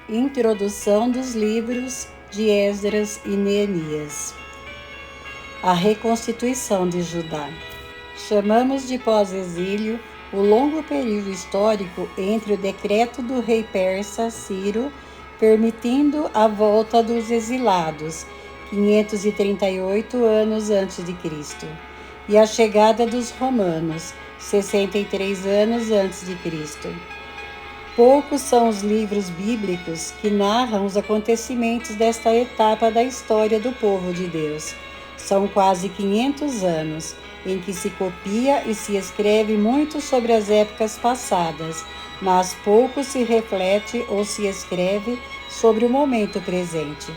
Introdução dos livros de Esdras e Neemias. A reconstituição de Judá. Chamamos de pós-exílio o longo período histórico entre o decreto do rei persa Ciro, permitindo a volta dos exilados, 538 anos antes de Cristo, e a chegada dos romanos, 63 anos antes de Cristo. Poucos são os livros bíblicos que narram os acontecimentos desta etapa da história do povo de Deus. São quase 500 anos em que se copia e se escreve muito sobre as épocas passadas, mas pouco se reflete ou se escreve sobre o momento presente.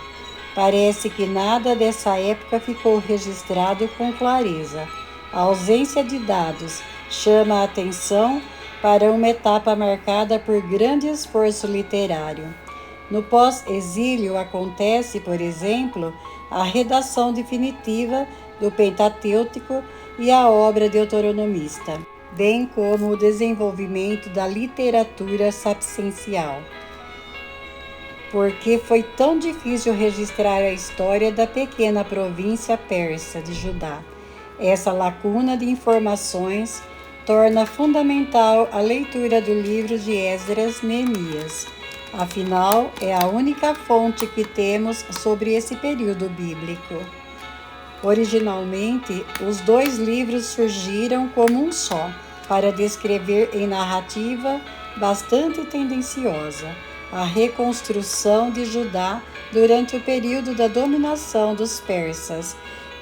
Parece que nada dessa época ficou registrado com clareza. A ausência de dados chama a atenção para uma etapa marcada por grande esforço literário. No pós-exílio acontece, por exemplo, a redação definitiva do Pentateuco e a obra deuteronomista, bem como o desenvolvimento da literatura sapiencial. Porque foi tão difícil registrar a história da pequena província persa de Judá. Essa lacuna de informações torna fundamental a leitura do livro de Esdras e Neemias. Afinal, é a única fonte que temos sobre esse período bíblico. Originalmente, os dois livros surgiram como um só, para descrever em narrativa bastante tendenciosa a reconstrução de Judá durante o período da dominação dos persas,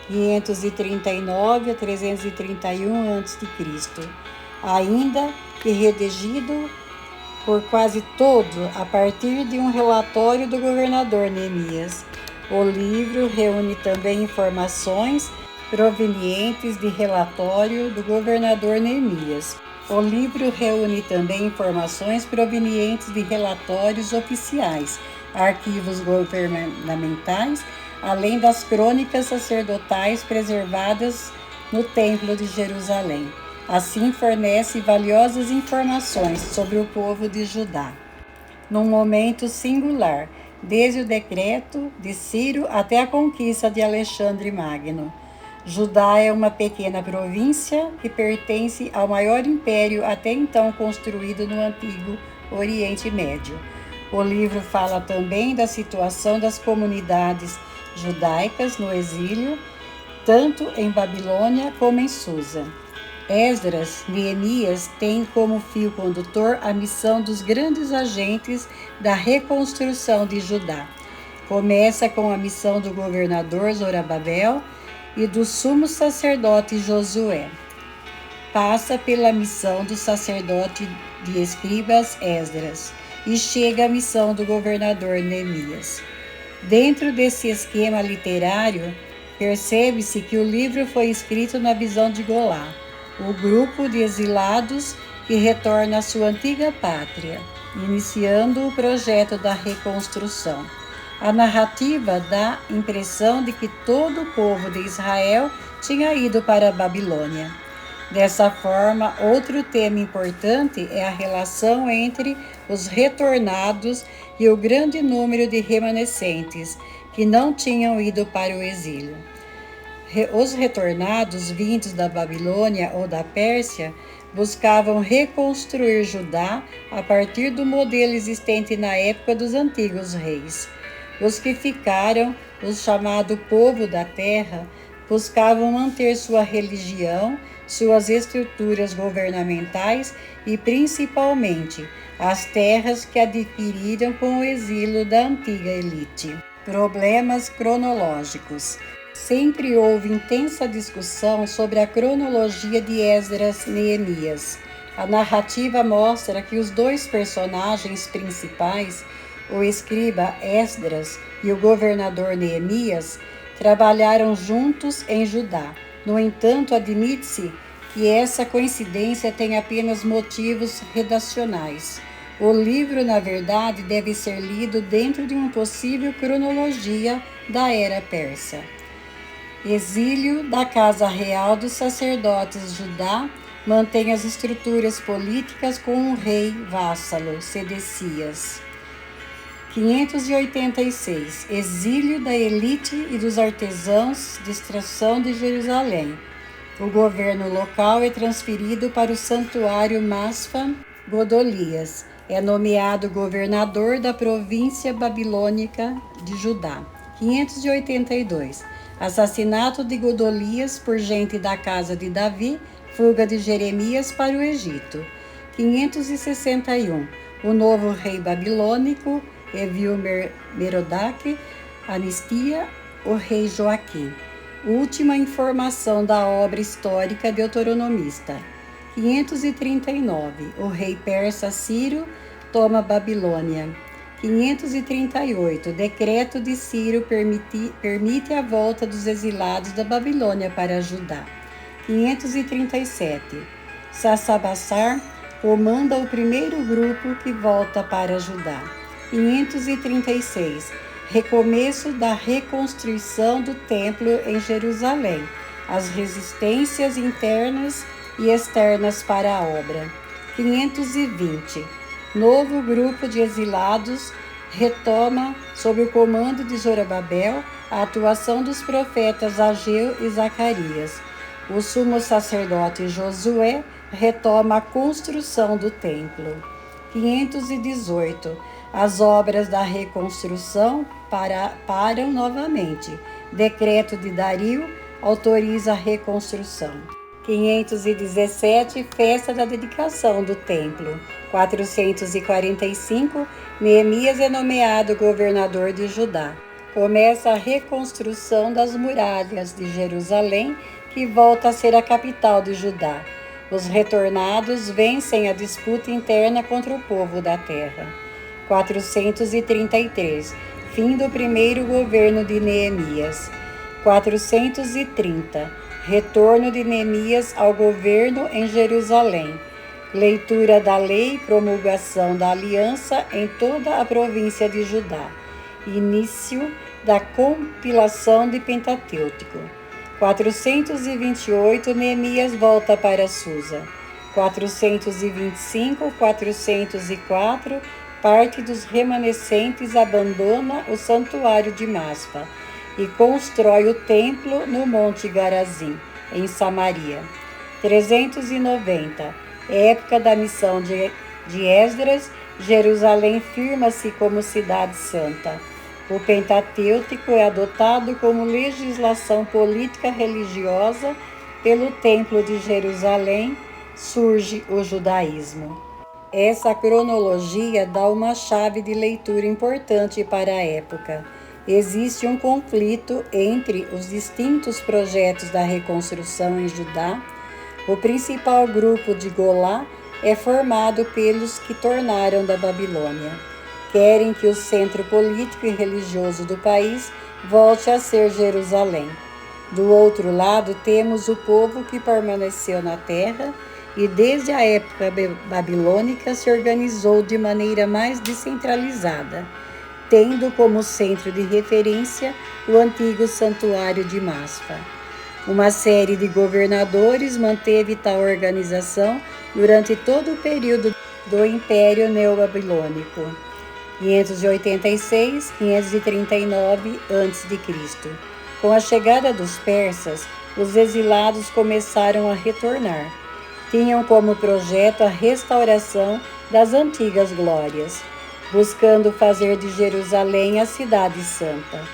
539 a 331 a.C., ainda que redigido por quase todo a partir de um relatório do governador Neemias. O livro reúne também informações provenientes de relatório do governador Neemias. O livro reúne também informações provenientes de relatórios oficiais, arquivos governamentais, além das crônicas sacerdotais preservadas no Templo de Jerusalém. Assim, fornece valiosas informações sobre o povo de Judá. Num momento singular, desde o decreto de Ciro até a conquista de Alexandre Magno. Judá é uma pequena província que pertence ao maior império até então construído no antigo Oriente Médio. O livro fala também da situação das comunidades judaicas no exílio, tanto em Babilônia como em Susa. Esdras e Neemias têm como fio condutor a missão dos grandes agentes da reconstrução de Judá. Começa com a missão do governador Zorobabel e do sumo sacerdote Josué. Passa pela missão do sacerdote de escribas Esdras e chega à missão do governador Neemias. Dentro desse esquema literário, percebe-se que o livro foi escrito na visão de Golá, o grupo de exilados que retorna à sua antiga pátria, iniciando o projeto da reconstrução. A narrativa dá a impressão de que todo o povo de Israel tinha ido para a Babilônia. Dessa forma, outro tema importante é a relação entre os retornados e o grande número de remanescentes que não tinham ido para o exílio. Os retornados vindos da Babilônia ou da Pérsia buscavam reconstruir Judá a partir do modelo existente na época dos antigos reis. Os que ficaram, o chamado povo da terra, buscavam manter sua religião, suas estruturas governamentais e, principalmente, as terras que adquiriram com o exílio da antiga elite. Problemas cronológicos. Sempre houve intensa discussão sobre a cronologia de Esdras e Neemias. A narrativa mostra que os dois personagens principais, o escriba Esdras e o governador Neemias, trabalharam juntos em Judá. No entanto, admite-se que essa coincidência tem apenas motivos redacionais. O livro, na verdade, deve ser lido dentro de uma possível cronologia da era persa. Exílio da Casa Real dos Sacerdotes Judá mantém as estruturas políticas com um rei vassalo, Sedecias. 586. Exílio da elite e dos artesãos de extração de Jerusalém. O governo local é transferido para o santuário Masfa Godolias. É nomeado governador da província babilônica de Judá. 582. Assassinato de Godolias por gente da casa de Davi. Fuga de Jeremias para o Egito. 561. O novo rei babilônico Evil-Merodach anistia o rei Joaquim. Última informação da obra histórica deuteronomista. 539. O rei persa Ciro toma Babilônia. 538. Decreto de Ciro permite a volta dos exilados da Babilônia para Judá. 537. Sassabassar comanda o primeiro grupo que volta para Judá. 536. Recomeço da reconstrução do templo em Jerusalém. As resistências internas e externas para a obra. 520. Novo grupo de exilados retoma, sob o comando de Zorobabel, a atuação dos profetas Ageu e Zacarias. O sumo sacerdote Josué retoma a construção do templo. 518. As obras da reconstrução param novamente. Decreto de Dario autoriza a reconstrução. 517. Festa da dedicação do templo. 445. Neemias é nomeado governador de Judá. Começa a reconstrução das muralhas de Jerusalém, que volta a ser a capital de Judá. Os retornados vencem a disputa interna contra o povo da terra. 433. Fim do primeiro governo de Neemias. 430. Retorno de Neemias ao governo em Jerusalém. Leitura da lei, promulgação da aliança em toda a província de Judá. Início da compilação de Pentateuco. 428. Neemias volta para Susa. 425, 404. Parte dos remanescentes abandona o santuário de Maspa e constrói o templo no Monte Garazim, em Samaria. 390. Época da missão de Esdras, Jerusalém firma-se como cidade santa. O Pentateuco é adotado como legislação política religiosa pelo Templo de Jerusalém, surge o judaísmo. Essa cronologia dá uma chave de leitura importante para a época. Existe um conflito entre os distintos projetos da reconstrução em Judá. O principal grupo de Golá é formado pelos que tornaram da Babilônia. Querem que o centro político e religioso do país volte a ser Jerusalém. Do outro lado, temos o povo que permaneceu na terra e desde a época babilônica se organizou de maneira mais descentralizada, tendo como centro de referência o antigo santuário de Maspa. Uma série de governadores manteve tal organização durante todo o período do Império Neobabilônico. 586, 539 a.C. Com a chegada dos persas, os exilados começaram a retornar. Tinham como projeto a restauração das antigas glórias, buscando fazer de Jerusalém a cidade santa.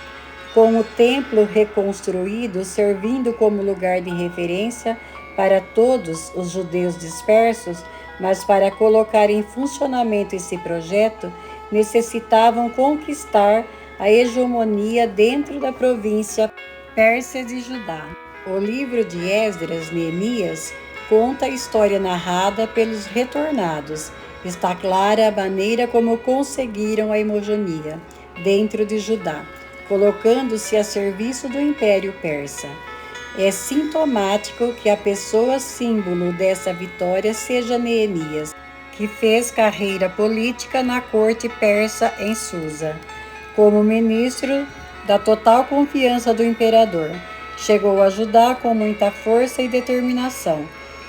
Com o templo reconstruído, servindo como lugar de referência para todos os judeus dispersos, mas para colocar em funcionamento esse projeto, necessitavam conquistar a hegemonia dentro da província persa de Judá. O livro de Esdras, Neemias, conta a história narrada pelos retornados. Está clara a maneira como conseguiram a hegemonia dentro de Judá, colocando-se a serviço do Império Persa. É sintomático que a pessoa símbolo dessa vitória seja Neemias, que fez carreira política na corte persa em Susa, como ministro da total confiança do imperador. Chegou a Judá com muita força e determinação,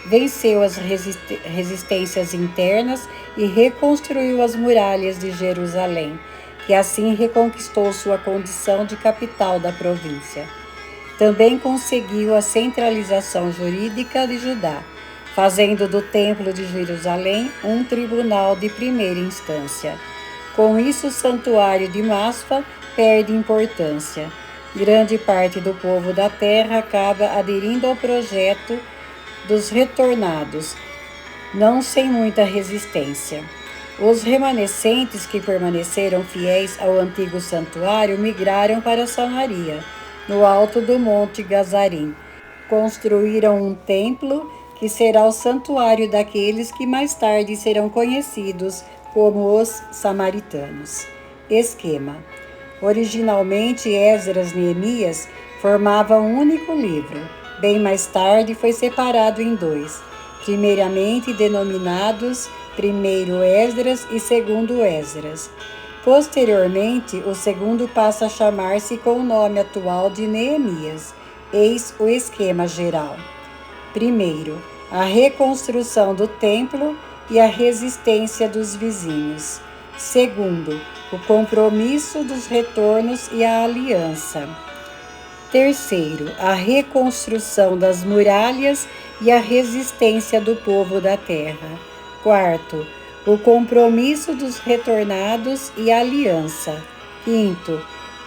venceu as resistências internas e reconstruiu as muralhas de Jerusalém, que assim reconquistou sua condição de capital da província. Também conseguiu a centralização jurídica de Judá, fazendo do Templo de Jerusalém um tribunal de primeira instância. Com isso, o santuário de Maspa perde importância. Grande parte do povo da terra acaba aderindo ao projeto dos retornados, não sem muita resistência. Os remanescentes que permaneceram fiéis ao antigo santuário migraram para Samaria, no alto do Monte Gazarim. Construíram um templo que será o santuário daqueles que mais tarde serão conhecidos como os samaritanos. Esquema: originalmente, Esdras e Neemias formavam um único livro. Bem mais tarde foi separado em dois, primeiramente denominados primeiro Esdras e segundo Esdras. Posteriormente, o segundo passa a chamar-se com o nome atual de Neemias. Eis o esquema geral. Primeiro, a reconstrução do templo e a resistência dos vizinhos. Segundo, o compromisso dos retornos e a aliança. Terceiro, a reconstrução das muralhas e a resistência do povo da terra. Quarto, o compromisso dos retornados e a aliança. Quinto,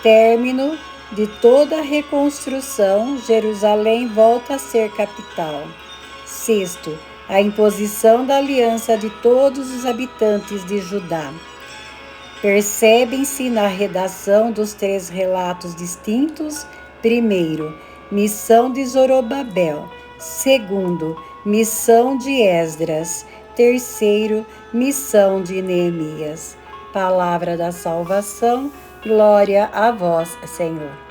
término de toda a reconstrução, Jerusalém volta a ser capital. Sexto, a imposição da aliança de todos os habitantes de Judá. Percebem-se na redação dos três relatos distintos: primeiro, missão de Zorobabel; segundo, missão de Esdras; terceiro, missão de Neemias. Palavra da salvação, glória a vós, Senhor.